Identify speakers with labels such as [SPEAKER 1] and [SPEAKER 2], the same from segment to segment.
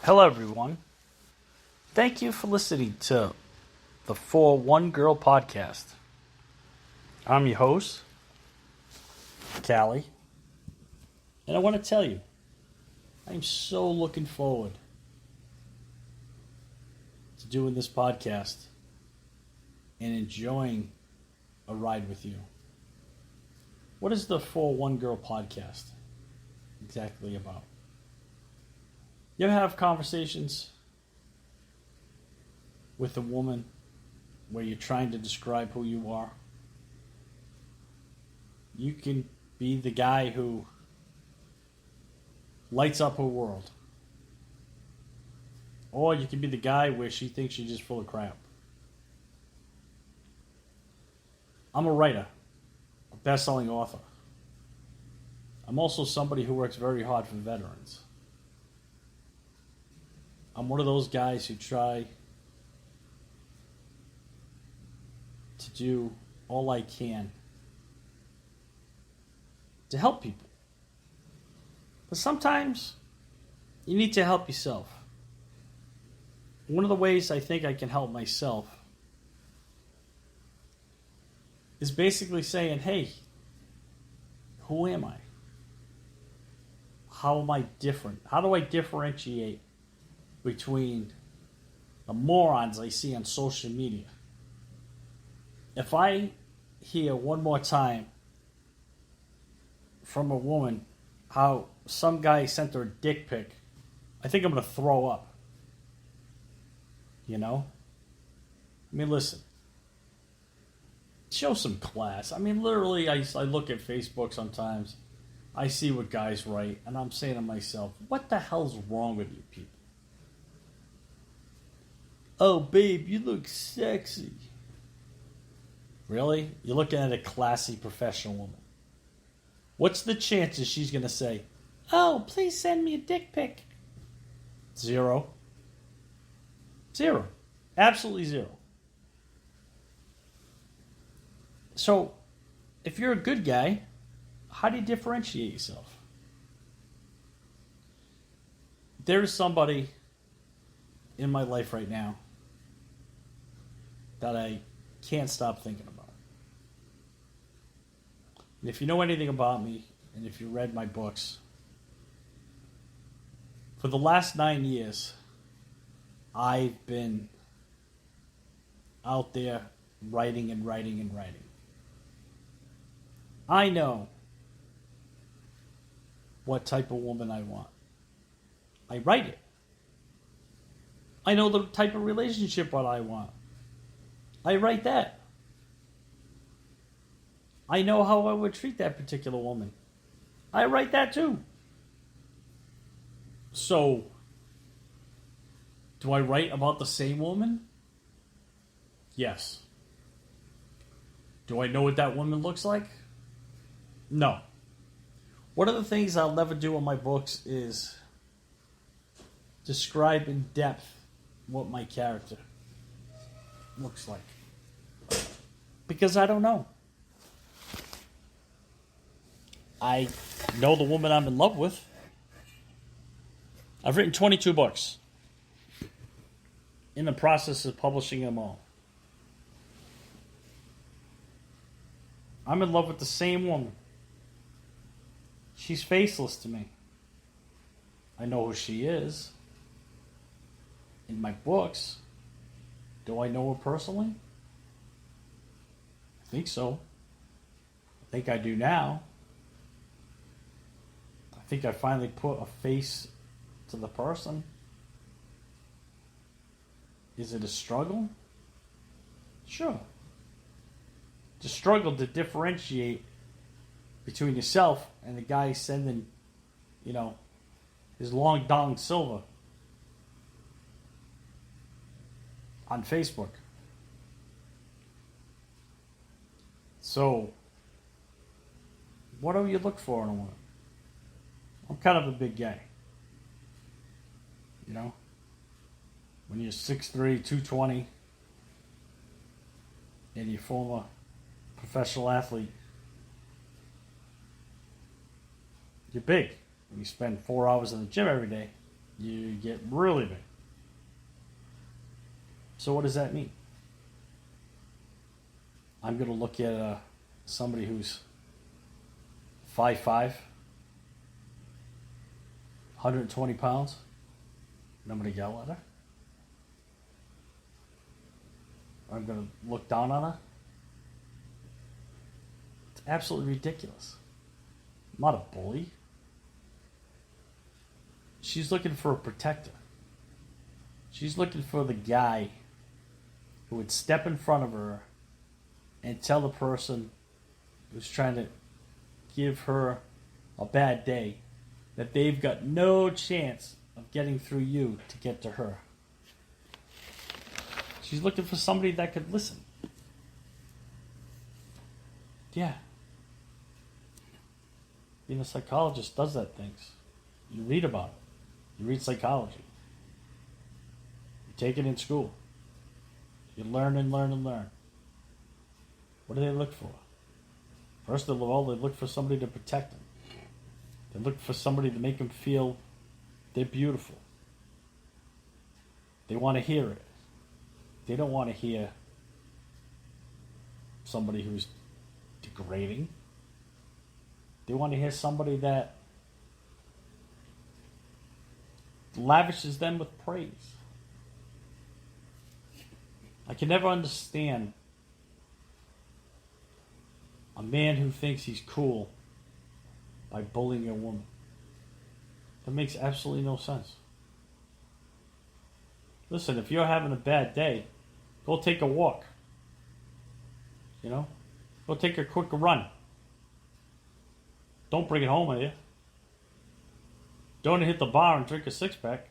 [SPEAKER 1] Hello, everyone. Thank you for listening to the For One Girl podcast. I'm your host, Callie, and I want to tell you, I'm so looking forward to doing this podcast and enjoying a ride with you. What is the For One Girl podcast exactly about? You ever have conversations with a woman where you're trying to describe who you are? You can be the guy who lights up her world. Or you can be the guy where she thinks you're just full of crap. I'm a writer, a best-selling author. I'm also somebody who works very hard for veterans. I'm one of those guys who try to do all I can to help people. But sometimes you need to help yourself. One of the ways I think I can help myself is basically saying, hey, who am I? How am I different? How do I differentiate between the morons I see on social media? If I hear one more time from a woman how some guy sent her a dick pic, I think I'm going to throw up. You know? I mean, listen. Show some class. I mean, literally, I look at Facebook sometimes. I see what guys write, and I'm saying to myself, what the hell's wrong with you people? Oh, babe, you look sexy. Really? You're looking at a classy professional woman. What's the chances she's going to say, oh, please send me a dick pic? Zero. Zero. Absolutely zero. So, if you're a good guy, how do you differentiate yourself? There is somebody in my life right now that I can't stop thinking about. And if you know anything about me, and if you read my books, for the last 9 years, I've been out there writing and writing and writing. I know what type of woman I want. I write it. I know the type of relationship what I want. I write that. I know how I would treat that particular woman. I write that too. So, do I write about the same woman? Yes. Do I know what that woman looks like? No. One of the things I'll never do in my books is describe in depth what my character looks like. Because I don't know. I know the woman I'm in love with. I've written 22 books. In the process of publishing them all. I'm in love with the same woman. She's faceless to me. I know who she is. In my books, do I know her personally? I think so. I think I do now. I think I finally put a face to the person. Is it a struggle? Sure. It's a struggle to differentiate between yourself and the guy sending, his long dong silver on Facebook. So, what do you look for in a woman? I'm kind of a big guy. When you're 6'3", 220, and you're a former professional athlete, you're big. When you spend 4 hours in the gym every day, You get really big. So what does that mean? I'm going to look at somebody who's 5'5", 120 pounds, and I'm going to yell at her. I'm going to look down on her. It's absolutely ridiculous. I'm not a bully. She's looking for a protector. She's looking for the guy who would step in front of her and tell the person who's trying to give her a bad day that they've got no chance of getting through you to get to her. She's looking for somebody that could listen. Yeah. Being a psychologist does that things. You read about it. You read psychology. You take it in school. You learn and learn and learn. What do they look for? First of all, they look for somebody to protect them. They look for somebody to make them feel they're beautiful. They want to hear it. They don't want to hear somebody who's degrading. They want to hear somebody that lavishes them with praise. I can never understand a man who thinks he's cool by bullying a woman. That makes absolutely no sense. Listen, if you're having a bad day, go take a walk. You know? Go take a quick run. Don't bring it home with you. Don't hit the bar and drink a six-pack.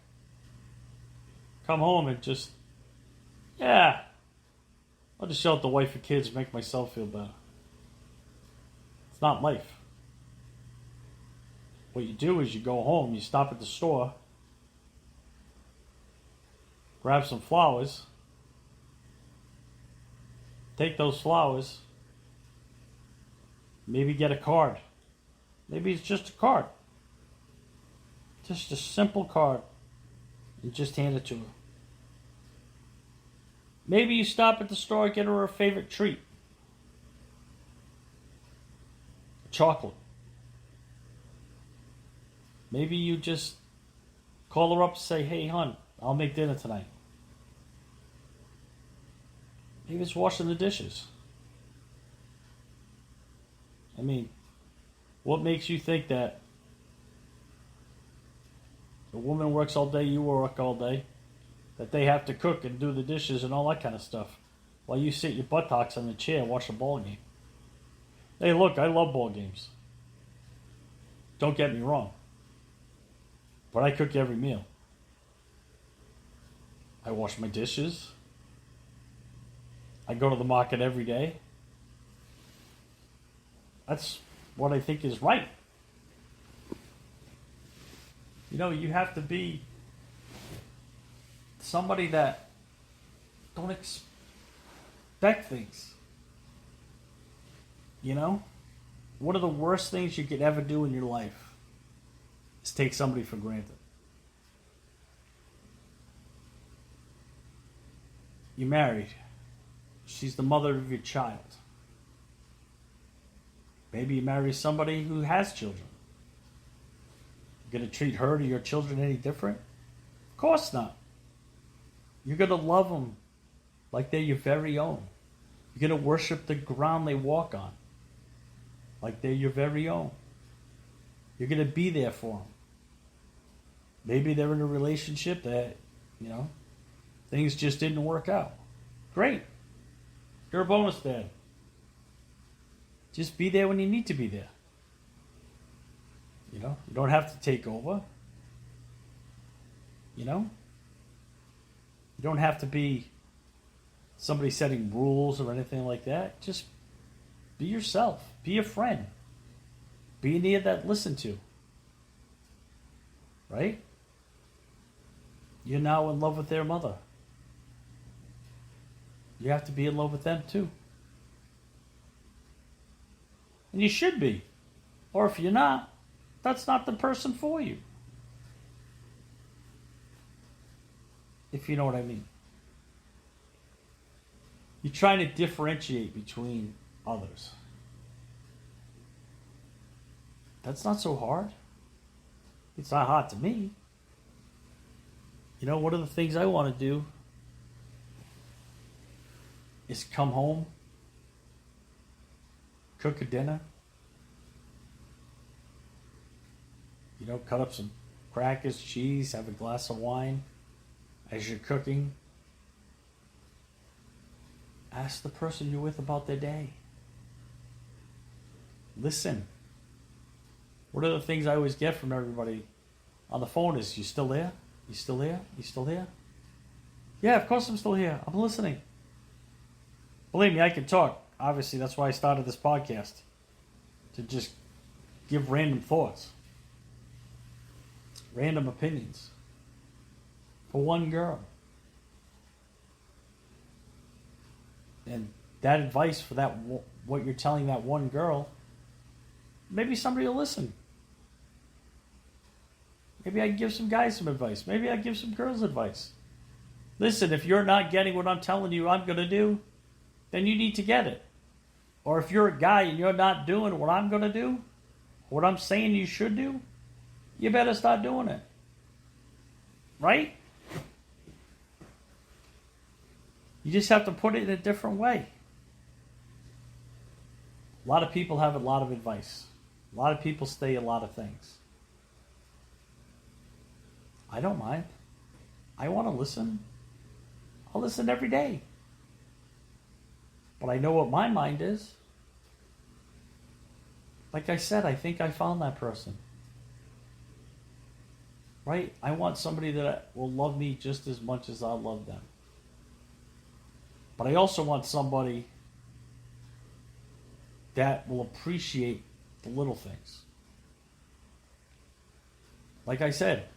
[SPEAKER 1] Come home and just, I'll just show out the wife and kids and make myself feel better. It's not life. What you do is you go home, you stop at the store, grab some flowers, take those flowers, maybe get a card. Maybe it's just a card. Just a simple card. And just hand it to her. Maybe you stop at the store and get her a favorite treat. A chocolate. Maybe you just call her up and say, hey, hon, I'll make dinner tonight. Maybe it's washing the dishes. I mean, what makes you think that a woman works all day, you work all day, that they have to cook and do the dishes and all that kind of stuff while you sit your buttocks on the chair and watch a ball game? Hey, look, I love ball games. Don't get me wrong. But I cook every meal. I wash my dishes. I go to the market every day. That's what I think is right. You know, you have to be somebody that don't expect things. You know? One of the worst things you could ever do in your life is take somebody for granted. You're married. She's the mother of your child. Maybe you marry somebody who has children. You're going to treat her to your children any different? Of course not. You're going to love them like they're your very own. You're going to worship the ground they walk on like they're your very own. You're going to be there for them. Maybe they're in a relationship that, things just didn't work out. Great. You're a bonus dad. Just be there when you need to be there. You don't have to take over. You don't have to be somebody setting rules or anything like that. Just be yourself. Be a friend. Be an ear that listen to. Right? You're now in love with their mother. You have to be in love with them too. And you should be. Or if you're not, that's not the person for you. if you know what I mean. You're trying to differentiate between others. That's not so hard. It's not hard to me. You know, one of the things I want to do is come home, cook a dinner, you know, cut up some crackers, cheese, have a glass of wine as you're cooking. Ask the person you're with about their day. Listen. One of the things I always get from everybody on the phone is, you still there? You still there? You still there? Yeah, of course I'm still here. I'm listening. Believe me, I can talk. Obviously, that's why I started this podcast. To just give random thoughts. Random opinions. For one girl. And that advice for that, what you're telling that one girl, maybe somebody will listen. Maybe I can give some guys some advice. Maybe I give some girls advice. Listen, if you're not getting what I'm telling you I'm going to do, then you need to get it. Or if you're a guy and you're not doing what I'm going to do, what I'm saying you should do, you better start doing it. Right? You just have to put it in a different way. A lot of people have a lot of advice. A lot of people say a lot of things. I don't mind. I want to listen. I'll listen every day. But I know what my mind is. Like I said, I think I found that person. Right? I want somebody that will love me just as much as I love them. But I also want somebody that will appreciate the little things. Like I said,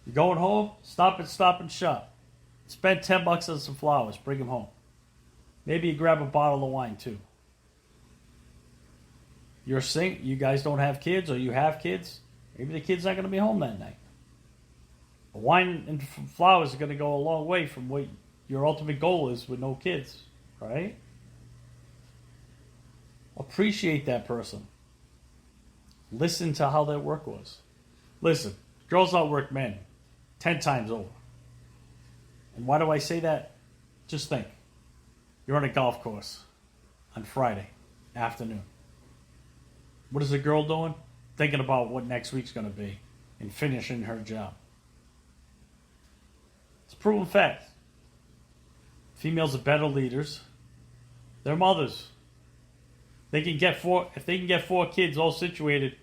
[SPEAKER 1] you're going home, stop and shop. Spend $10 on some flowers, bring them home. Maybe you grab a bottle of wine too. You're you guys don't have kids, or you have kids, maybe the kid's not going to be home that night. Wine and flowers are going to go a long way from what your ultimate goal is with no kids, right? Appreciate that person. Listen to how their work was. Listen, girls outwork men 10 times over. And why do I say that? Just think. You're on a golf course on Friday afternoon. What is the girl doing? Thinking about what next week's going to be and finishing her job. It's a proven fact. Females are better leaders. They're mothers. If they can get 4 kids all situated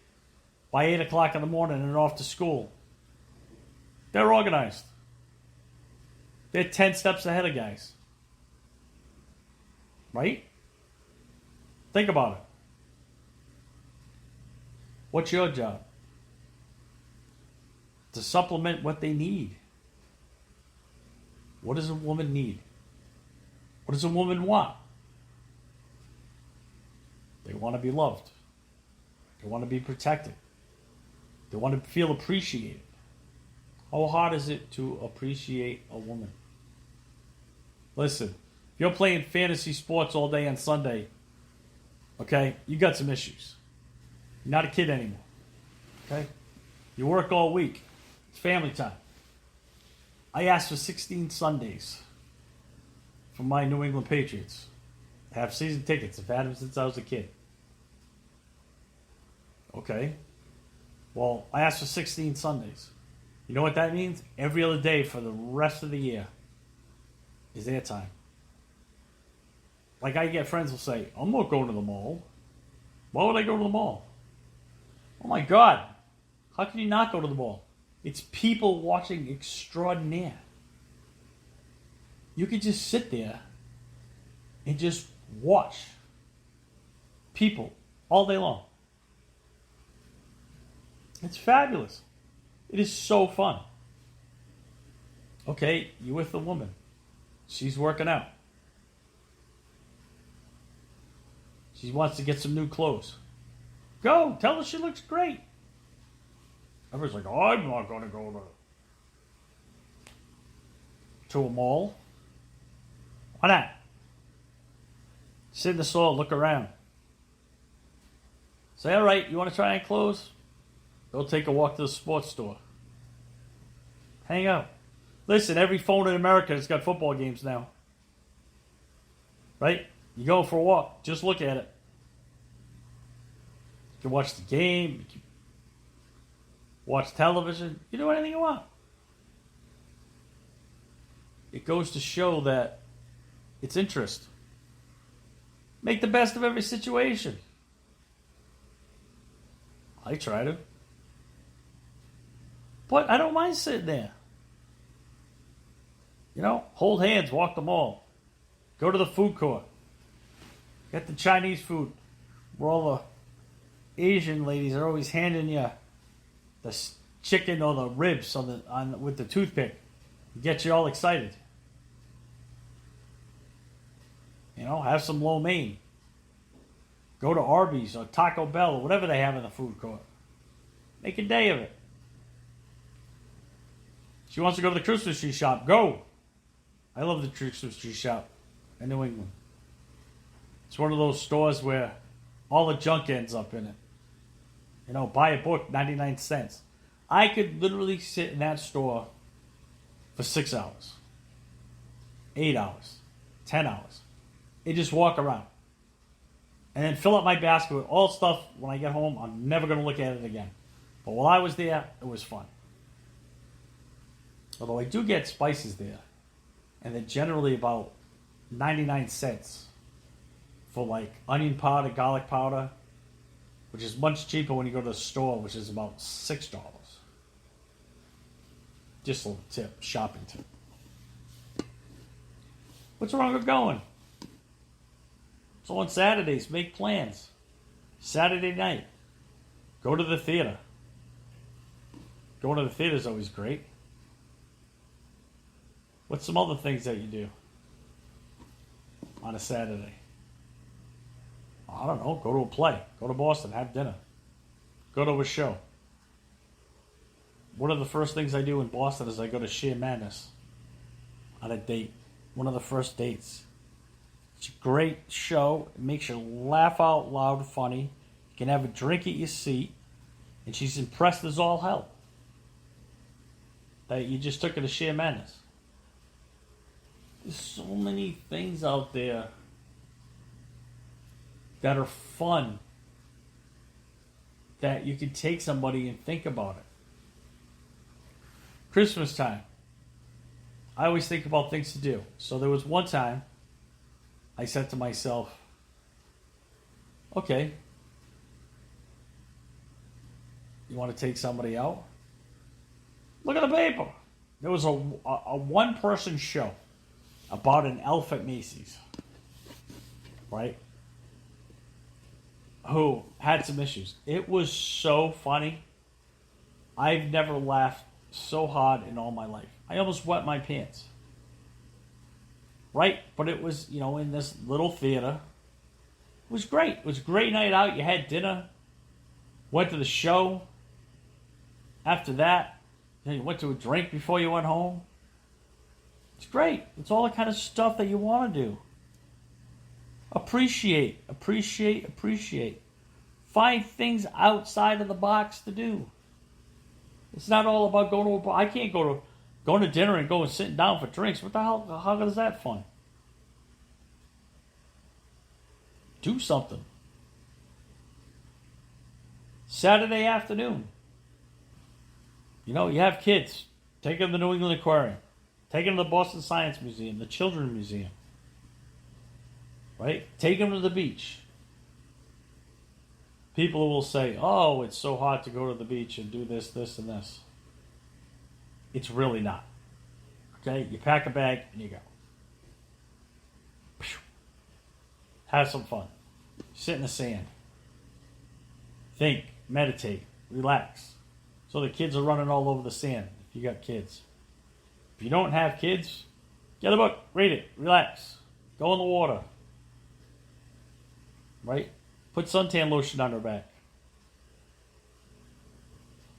[SPEAKER 1] by 8 o'clock in the morning and off to school, they're organized. They're 10 steps ahead of guys. Right? Think about it. What's your job? To supplement what they need. What does a woman need? What does a woman want? They want to be loved. They want to be protected. They want to feel appreciated. How hard is it to appreciate a woman? Listen, if you're playing fantasy sports all day on Sunday, okay, you got some issues. You're not a kid anymore. Okay? You work all week. It's family time. I asked for 16 Sundays for my New England Patriots. I have season tickets. I've had them since I was a kid. Okay. Well, I asked for 16 Sundays. You know what that means? Every other day for the rest of the year is their time. Like I get friends who say, I'm not going to the mall. Why would I go to the mall? Oh my God. How can you not go to the mall? It's people watching extraordinaire. You could just sit there and just watch people all day long. It's fabulous. It is so fun. Okay, you're with a woman. She's working out. She wants to get some new clothes. Go, tell her she looks great. Everyone's like, oh, I'm not going to go to. to a mall. Why not? Sit in the store, look around. Say, all right, you want to try on clothes? Go take a walk to the sports store. Hang out. Listen, every phone in America has got football games now. Right? You go for a walk, just look at it. You can watch the game, you can watch television, you do anything you want. It goes to show that it's interest. Make the best of every situation. I try to. But I don't mind sitting there. You know, hold hands, walk the mall. Go to the food court. Get the Chinese food. Where all the Asian ladies are always handing you the chicken or the ribs with the toothpick. Get you all excited. You know, have some lo mein. Go to Arby's or Taco Bell or whatever they have in the food court. Make a day of it. She wants to go to the Christmas tree shop. Go. I love the Christmas tree shop in New England. It's one of those stores where all the junk ends up in it. You know, buy a book, 99 cents. I could literally sit in that store for 6 hours, 8 hours, 10 hours, and just walk around. And then fill up my basket with all stuff when I get home. I'm never going to look at it again. But while I was there, it was fun. Although I do get spices there. And they're generally about 99 cents for like onion powder, garlic powder, which is much cheaper when you go to the store, which is about $6. Just a little tip, shopping tip. What's wrong with going? So on Saturdays, make plans. Saturday night, go to the theater. Going to the theater is always great. What's some other things that you do on a Saturday? I don't know. Go to a play. Go to Boston. Have dinner. Go to a show. One of the first things I do in Boston is I go to Sheer Madness on a date. One of the first dates. It's a great show. It makes you laugh out loud, funny. You can have a drink at your seat. And she's impressed as all hell that you just took her to Sheer Madness. There's so many things out there that are fun that you can take somebody and think about it. Christmas time. I always think about things to do. So there was one time I said to myself, okay, you want to take somebody out? Look at the paper. There was a one-person show about an elf at Macy's, right? Who had some issues. It was so funny. I've never laughed so hard in all my life. I almost wet my pants. Right? But it was, you know, in this little theater. It was great. It was a great night out. You had dinner. Went to the show. After that, you went to a drink before you went home. It's great. It's all the kind of stuff that you want to do. Appreciate. Find things outside of the box to do. It's not all about going to a bar. I can't going to dinner and go and sitting down for drinks. What the hell? How is that fun? Do something. Saturday afternoon. You know, you have kids. Take them to the New England Aquarium. Take them to the Boston Science Museum, the Children's Museum. Right? Take them to the beach. People will say, oh, it's so hot to go to the beach and do this, this, and this. It's really not. Okay? You pack a bag and you go. Have some fun. Sit in the sand. Think. Meditate. Relax. So the kids are running all over the sand if you got kids. If you don't have kids, get a book. Read it. Relax. Go in the water. Right? Put suntan lotion on her back.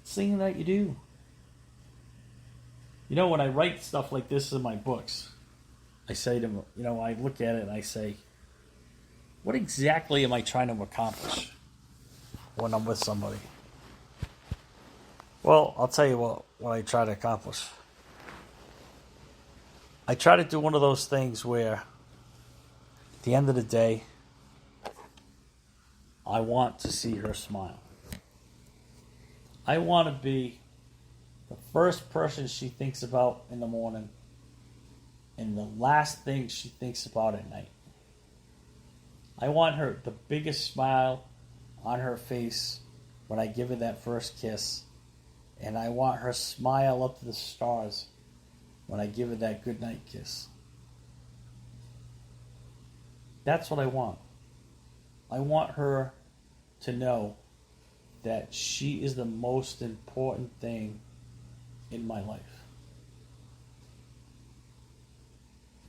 [SPEAKER 1] It's something that you do. When I write stuff like this in my books, I say to them, I look at it and I say, what exactly am I trying to accomplish when I'm with somebody? Well, I'll tell you what I try to accomplish. I try to do one of those things where, at the end of the day, I want to see her smile. I want to be the first person she thinks about in the morning and the last thing she thinks about at night. I want her the biggest smile on her face when I give her that first kiss, and I want her smile up to the stars when I give her that goodnight kiss. That's what I want. I want her to know that she is the most important thing in my life.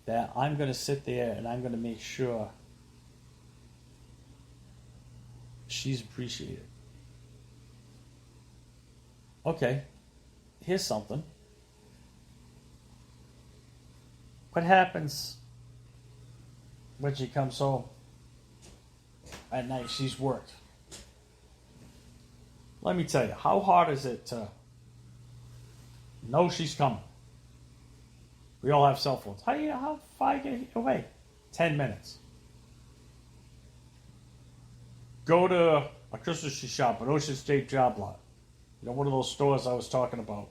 [SPEAKER 1] That I'm going to sit there and I'm going to make sure she's appreciated. Okay, here's something. What happens when she comes home at night? She's worked. Let me tell you, how hard is it to know she's coming? We all have cell phones. How far you get away? 10 minutes. Go to a Christmas tree shop, an Ocean State job lot. One of those stores I was talking about.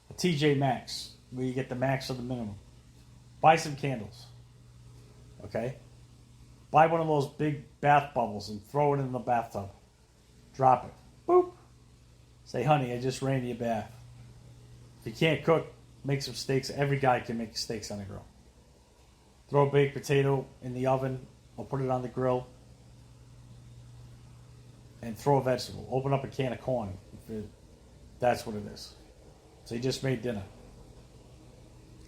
[SPEAKER 1] A TJ Maxx, where you get the max of the minimum. Buy some candles. Okay? Buy one of those big bath bubbles and throw it in the bathtub. Drop it. Boop. Say, honey, I just ran to your bath. If you can't cook, make some steaks. Every guy can make steaks on the grill. Throw a baked potato in the oven or put it on the grill. And throw a vegetable. Open up a can of corn. That's what it is. So you just made dinner.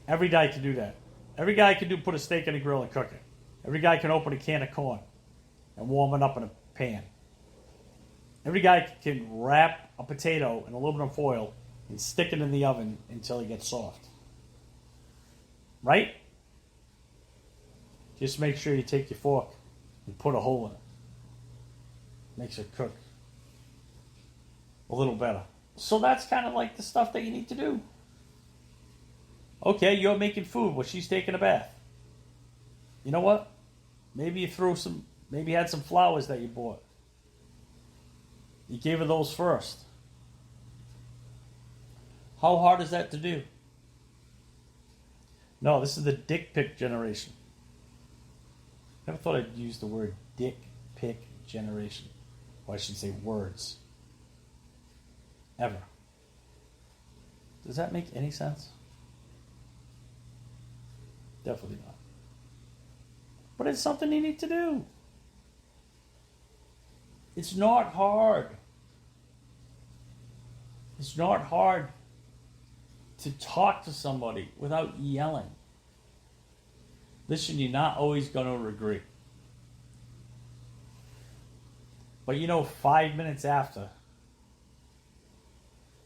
[SPEAKER 1] Every guy can do that. Every guy can put a steak in the grill and cook it. Every guy can open a can of corn and warm it up in a pan. Every guy can wrap a potato in aluminum foil and stick it in the oven until it gets soft. Right? Just make sure you take your fork and put a hole in it. Makes it cook a little better. So that's kind of like the stuff that you need to do. Okay, you're making food while she's taking a bath. You know what? Maybe you had some flowers that you bought. You gave her those first. How hard is that to do? No, this is the dick pic generation. Never thought I'd use the word dick pic generation. Or I should say words. Ever. Does that make any sense? Definitely not. But it's something you need to do. It's not hard. It's not hard to talk to somebody without yelling. Listen, you're not always going to agree. But 5 minutes after,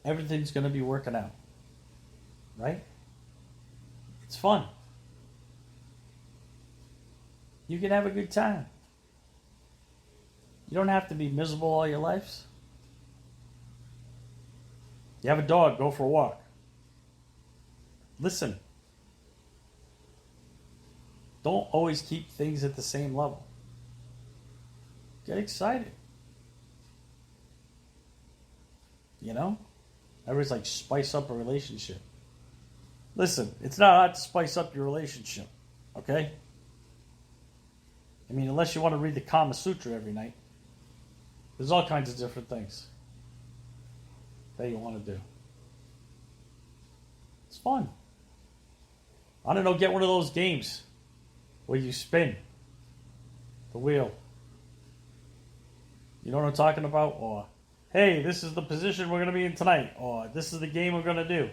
[SPEAKER 1] everything's going to be working out. Right? It's fun. You can have a good time. You don't have to be miserable all your lives. You have a dog, go for a walk. Listen. Don't always keep things at the same level. Get excited. Everybody's like, spice up a relationship. Listen, it's not hard to spice up your relationship. Okay? Unless you want to read the Kama Sutra every night. There's all kinds of different things that you want to do. It's fun. I don't know, get one of those games where you spin the wheel. You know what I'm talking about? Or, hey, this is the position we're going to be in tonight. Or, this is the game we're going to do.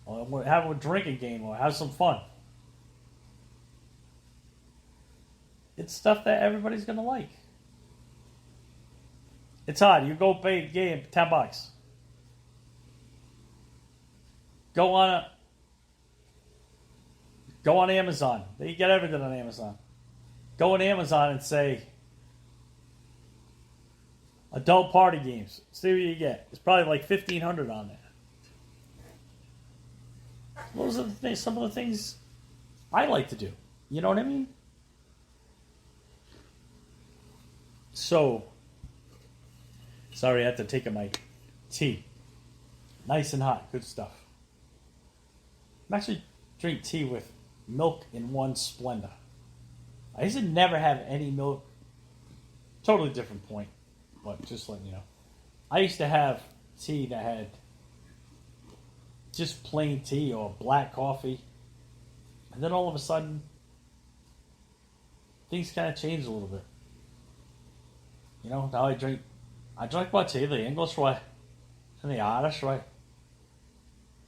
[SPEAKER 1] Or have a drinking game or have some fun. It's stuff that everybody's going to like. It's hard. You go pay a game $10. Go on Go on Amazon. You get everything on Amazon. Go on Amazon and say adult party games. See what you get. It's probably like $1,500 on there. Those are the things, some of the things I like to do. You know what I mean? So, sorry, I had to take my tea. Nice and hot. Good stuff. I'm actually drink tea with milk in one Splenda. I used to never have any milk. Totally different point, but just letting you know. I used to have tea that had just plain tea or black coffee. And then all of a sudden, things kind of changed a little bit. You know, now I drink my tea the English way and the Irish way.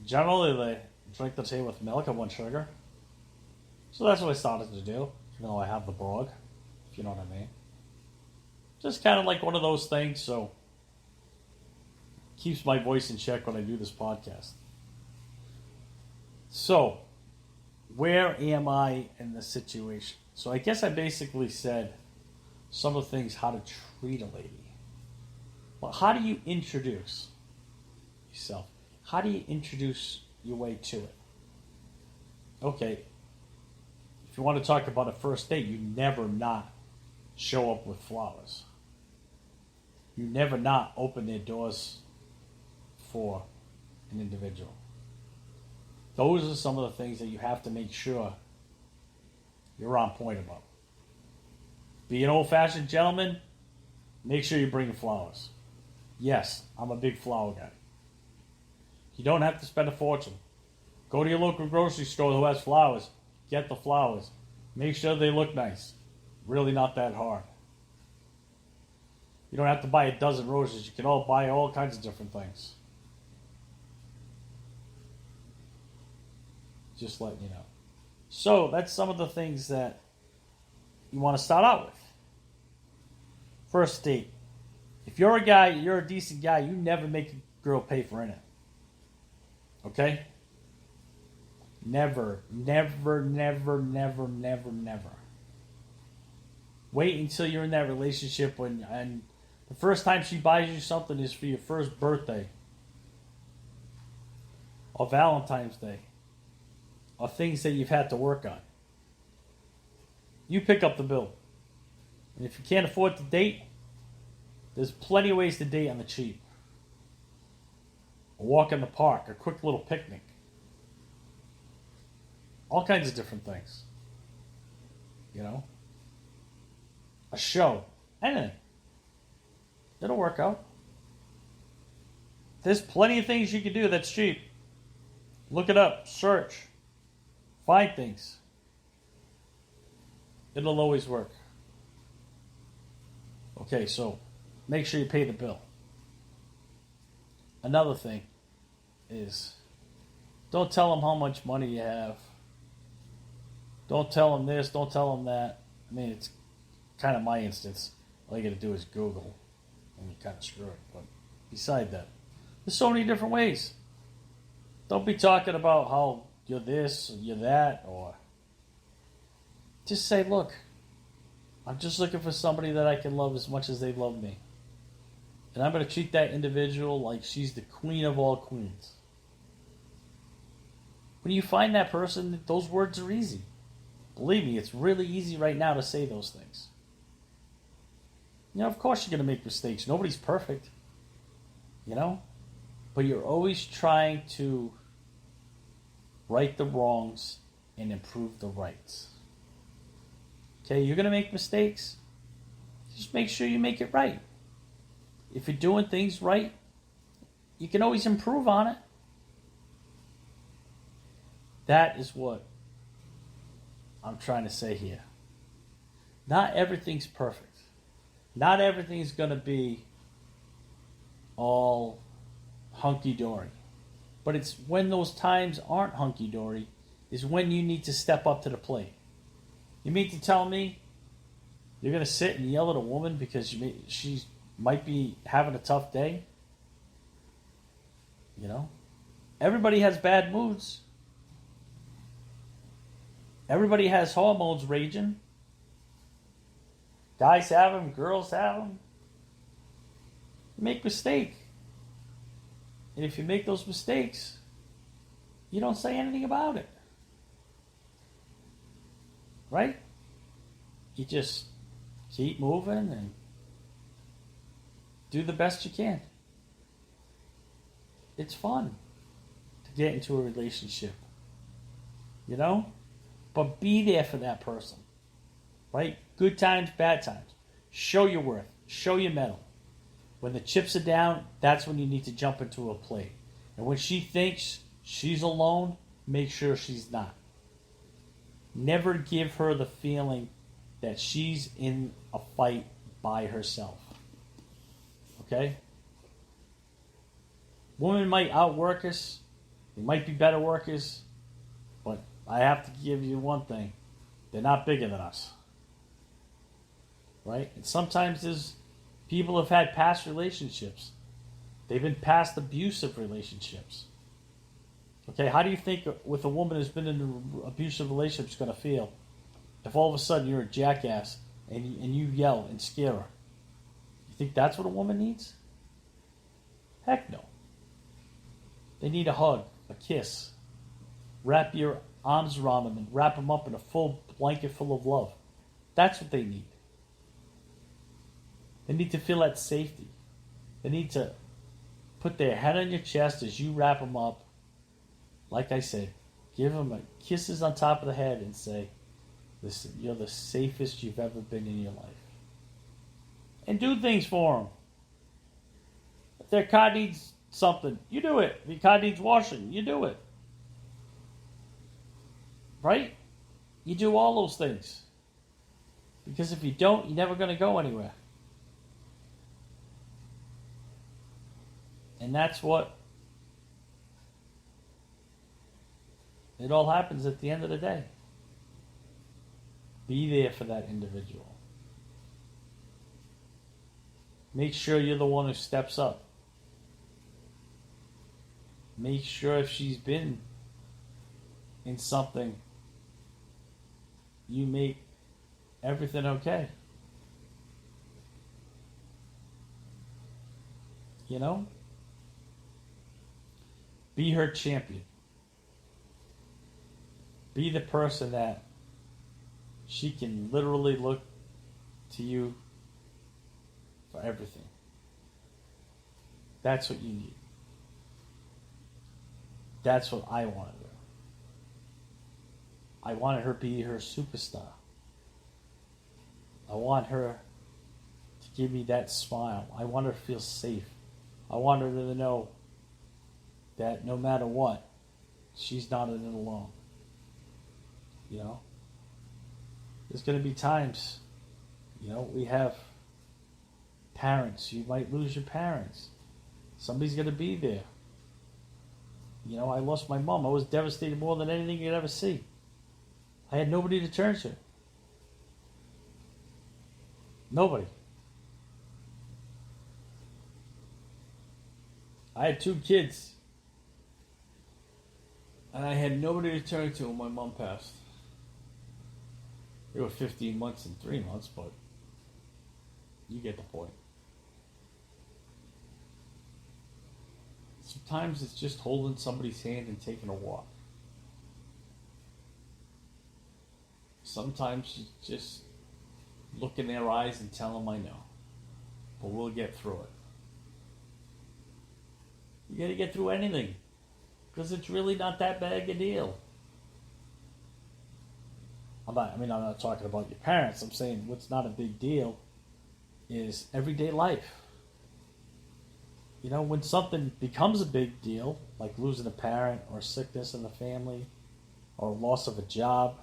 [SPEAKER 1] Generally, they drink the tea with milk and one sugar. So that's what I started to do, even though I have the brog, if you know what I mean. Just kind of like one of those things, so keeps my voice in check when I do this podcast. So, where am I in the situation? So I guess I basically said some of the things how to treat a lady. But how do you introduce yourself? How do you introduce your way to it? Okay, if you want to talk about a first date, you never not show up with flowers. You never not open their doors for an individual. Those are some of the things that you have to make sure you're on point about. Be an old-fashioned gentleman, make sure you bring flowers. Yes, I'm a big flower guy. You don't have to spend a fortune. Go to your local grocery store who has flowers. Get the flowers. Make sure they look nice. Really not that hard. You don't have to buy a dozen roses. You can all buy all kinds of different things. Just letting you know. So, that's some of the things that you want to start out with. First date. If you're a guy, you're a decent guy, you never make a girl pay for anything. Okay? Never, never, never, never, never, never. Wait until you're in that relationship and the first time she buys you something is for your first birthday. Or Valentine's Day. Or things that you've had to work on. You pick up the bill. And if you can't afford to date, there's plenty of ways to date on the cheap. A walk in the park, a quick little picnic. All kinds of different things. You know? A show. Anything. It'll work out. There's plenty of things you can do that's cheap. Look it up. Search. Find things. It'll always work. Okay, so make sure you pay the bill. Another thing is don't tell them how much money you have. Don't tell them this, don't tell them that. I mean, it's kind of my instance. All you got to do is Google and you kind of screw it. But beside that, there's so many different ways. Don't be talking about how you're this, or you're that, or just say, look, I'm just looking for somebody that I can love as much as they love me. And I'm going to treat that individual like she's the queen of all queens. When you find that person, those words are easy. Believe me, it's really easy right now to say those things. You know, of course you're going to make mistakes. Nobody's perfect. You know? But you're always trying to right the wrongs and improve the rights. Okay, you're going to make mistakes. Just make sure you make it right. If you're doing things right, you can always improve on it. That is what I'm trying to say here. Not everything's perfect. Not everything's going to be all hunky-dory. But it's when those times aren't hunky-dory is when you need to step up to the plate. You mean to tell me you're going to sit and yell at a woman because she might be having a tough day? You know? Everybody has bad moods. Everybody has hormones raging. Guys have them, girls have them. You make mistakes. And if you make those mistakes, you don't say anything about it. Right? You just keep moving and do the best you can. It's fun to get into a relationship. You know? But be there for that person. Right? Good times, bad times. Show your worth. Show your mettle. When the chips are down, that's when you need to jump into a play. And when she thinks she's alone, make sure she's not. Never give her the feeling that she's in a fight by herself. Okay? Women might outwork us. They might be better workers. But I have to give you one thing. They're not bigger than us. Right? And sometimes there's people have had past relationships. They've been past abusive relationships. Okay, how do you think with a woman who's been in an abusive relationship is going to feel if all of a sudden you're a jackass and you yell and scare her? You think that's what a woman needs? Heck no. They need a hug, a kiss. Wrap your arms around them and wrap them up in a full blanket full of love. That's what they need. They need to feel that safety. They need to put their head on your chest as you wrap them up. Like I said, give them kisses on top of the head and say, listen, you're the safest you've ever been in your life. And do things for them. If their car needs something, you do it. If your car needs washing, you do it. Right? You do all those things. Because if you don't, you're never going to go anywhere. And that's what it all happens at the end of the day. Be there for that individual. Make sure you're the one who steps up. Make sure if she's been in something, you make everything okay. You know? Be her champion. Be the person that she can literally look to you for everything. That's what you need. That's what I wanted her. I wanted her to be her superstar. I want her to give me that smile. I want her to feel safe. I want her to know that no matter what, she's not in it alone. You know? There's going to be times, you know, we have parents. You might lose your parents. Somebody's going to be there. You know, I lost my mom. I was devastated more than anything you'd ever see. I had nobody to turn to. Nobody. I had 2 kids. And I had nobody to turn to when my mom passed. It was 15 months and 3 months, but you get the point. Sometimes it's just holding somebody's hand and taking a walk. Sometimes you just look in their eyes and tell them I know. But we'll get through it. You got to get through anything. Because it's really not that big a deal. I'm not talking about your parents. I'm saying what's not a big deal is everyday life. You know, when something becomes a big deal, like losing a parent or sickness in the family or loss of a job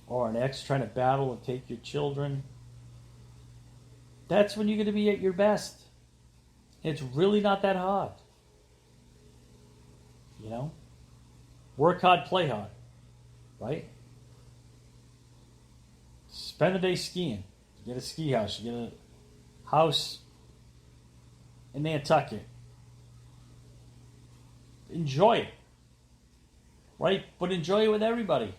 [SPEAKER 1] or an ex trying to battle and take your children, that's when you're going to be at your best. It's really not that hard. You know? Work hard, play hard. Right? Spend the day skiing. You get a ski house. You get a house in Nantucket. Enjoy it. right? But enjoy it with everybody.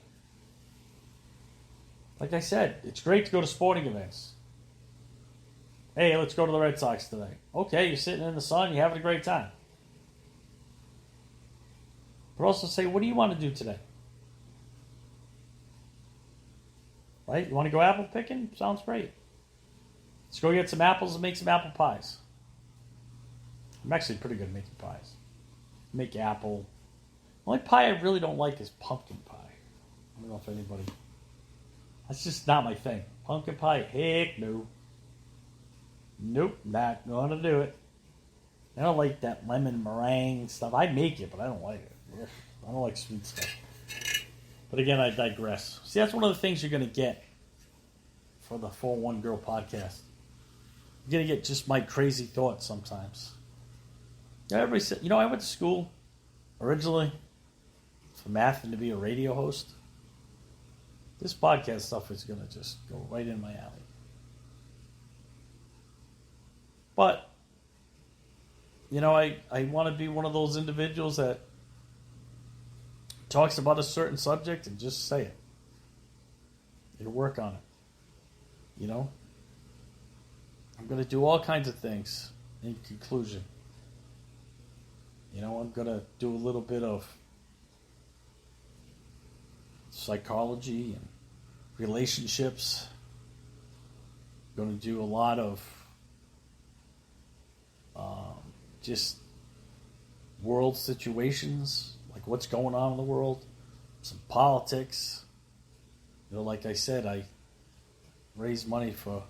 [SPEAKER 1] Like I said, it's great to go to sporting events. Hey, let's go to the Red Sox today. Okay, you're sitting in the sun, you're having a great time. But also say, what do you want to do today? Right? You want to go apple picking? Sounds great. Let's go get some apples and make some apple pies. I'm actually pretty good at making pies. Make apple. The only pie I really don't like is pumpkin pie. I don't know if anybody... That's just not my thing. Pumpkin pie? Heck no. Nope, not gonna do it. I don't like that lemon meringue stuff. I make it, but I don't like it. Ugh, I don't like sweet stuff. But again, I digress. See, that's one of the things you're going to get for the 4-1 Girl podcast. You're going to get just my crazy thoughts sometimes. Everybody said, I went to school originally for math and to be a radio host. This podcast stuff is going to just go right in my alley. But, I want to be one of those individuals that talks about a certain subject and just say it. You work on it. I'm going to do all kinds of things in conclusion. I'm going to do a little bit of psychology and relationships. I'm going to do a lot of just world situations, like what's going on in the world, some politics. Like I said, I raise money for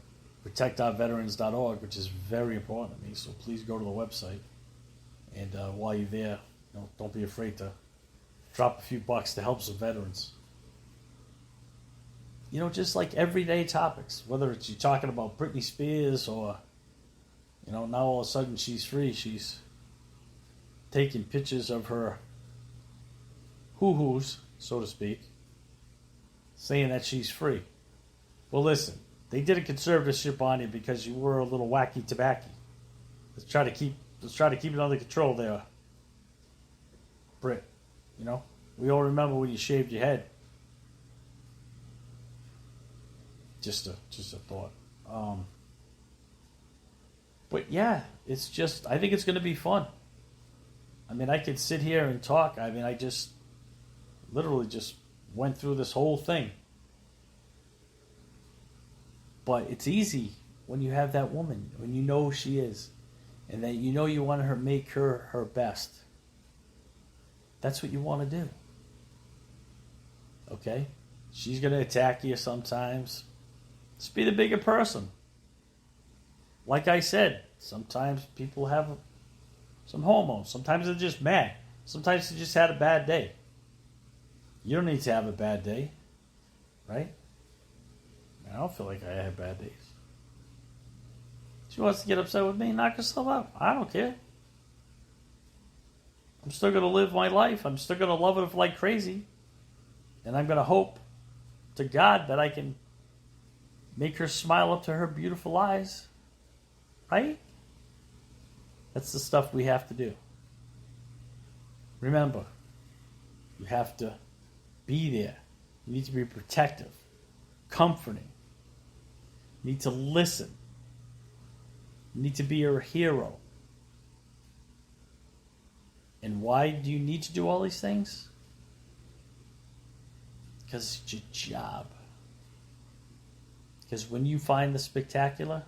[SPEAKER 1] protectourveterans.org, which is very important to me, so please go to the website. And while you're there, don't be afraid to drop a few bucks to help some veterans. Just like everyday topics, whether it's you talking about Britney Spears or, now all of a sudden she's free. She's taking pictures of her hoo-hoos, so to speak, saying that she's free. Well, listen, they did a conservatorship on you because you were a little wacky tobacco. Let's try to keep it under control there, Brit. We all remember when you shaved your head. Just a thought. But yeah, it's just, I think it's going to be fun. I could sit here and talk. I just literally just went through this whole thing. But it's easy when you have that woman, when you know who she is, and that you want to make her her best. That's what you want to do. Okay? She's going to attack you sometimes. Just be the bigger person. Like I said, sometimes people have some hormones. Sometimes they're just mad. Sometimes they just had a bad day. You don't need to have a bad day. Right? I don't feel like I have bad days. She wants to get upset with me, knock herself out. I don't care. I'm still going to live my life. I'm still going to love it like crazy. And I'm going to hope to God that I can make her smile up to her beautiful eyes. Right? That's the stuff we have to do. Remember, you have to be there. You need to be protective, comforting. You need to listen. You need to be your hero. And why do you need to do all these things? Because it's your job. Because when you find the spectacular,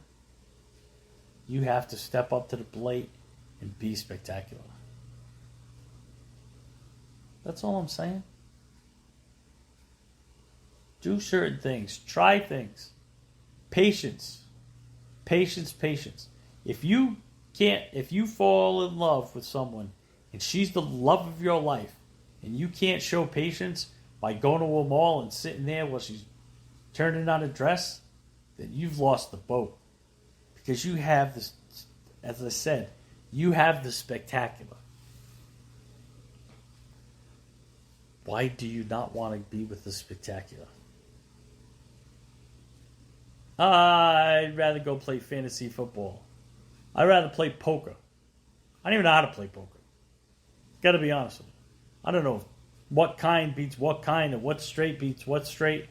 [SPEAKER 1] you have to step up to the plate and be spectacular. That's all I'm saying. Do certain things. Try things. Patience. Patience, patience. If you fall in love with someone and she's the love of your life and you can't show patience by going to a mall and sitting there while she's turning on a dress, then you've lost the boat. Because you have this, as I said, you have the spectacular. Why do you not want to be with the spectacular? I'd rather go play fantasy football. I'd rather play poker. I don't even know how to play poker. Got to be honest with you. I don't know what kind beats what kind and what straight beats what straight.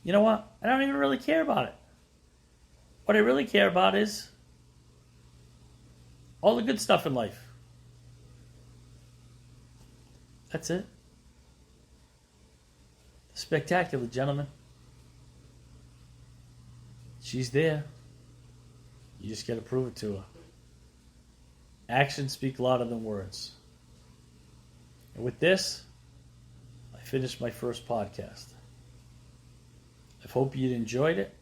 [SPEAKER 1] You know what? I don't even really care about it. What I really care about is all the good stuff in life. That's it. Spectacular, gentlemen. She's there. You just got to prove it to her. Actions speak louder than words. And with this, I finished my first podcast. I hope you enjoyed it.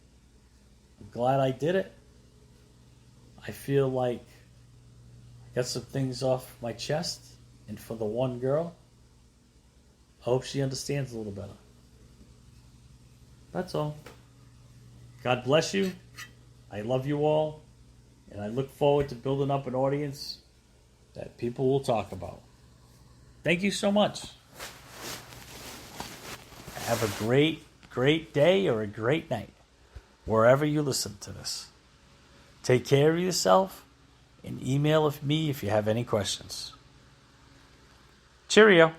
[SPEAKER 1] I'm glad I did it. I feel like I got some things off my chest. And for the one girl, I hope she understands a little better. That's all. God bless you. I love you all. And I look forward to building up an audience that people will talk about. Thank you so much. Have a great day or a great night, wherever you listen to this. Take care of yourself and email me if you have any questions. Cheerio.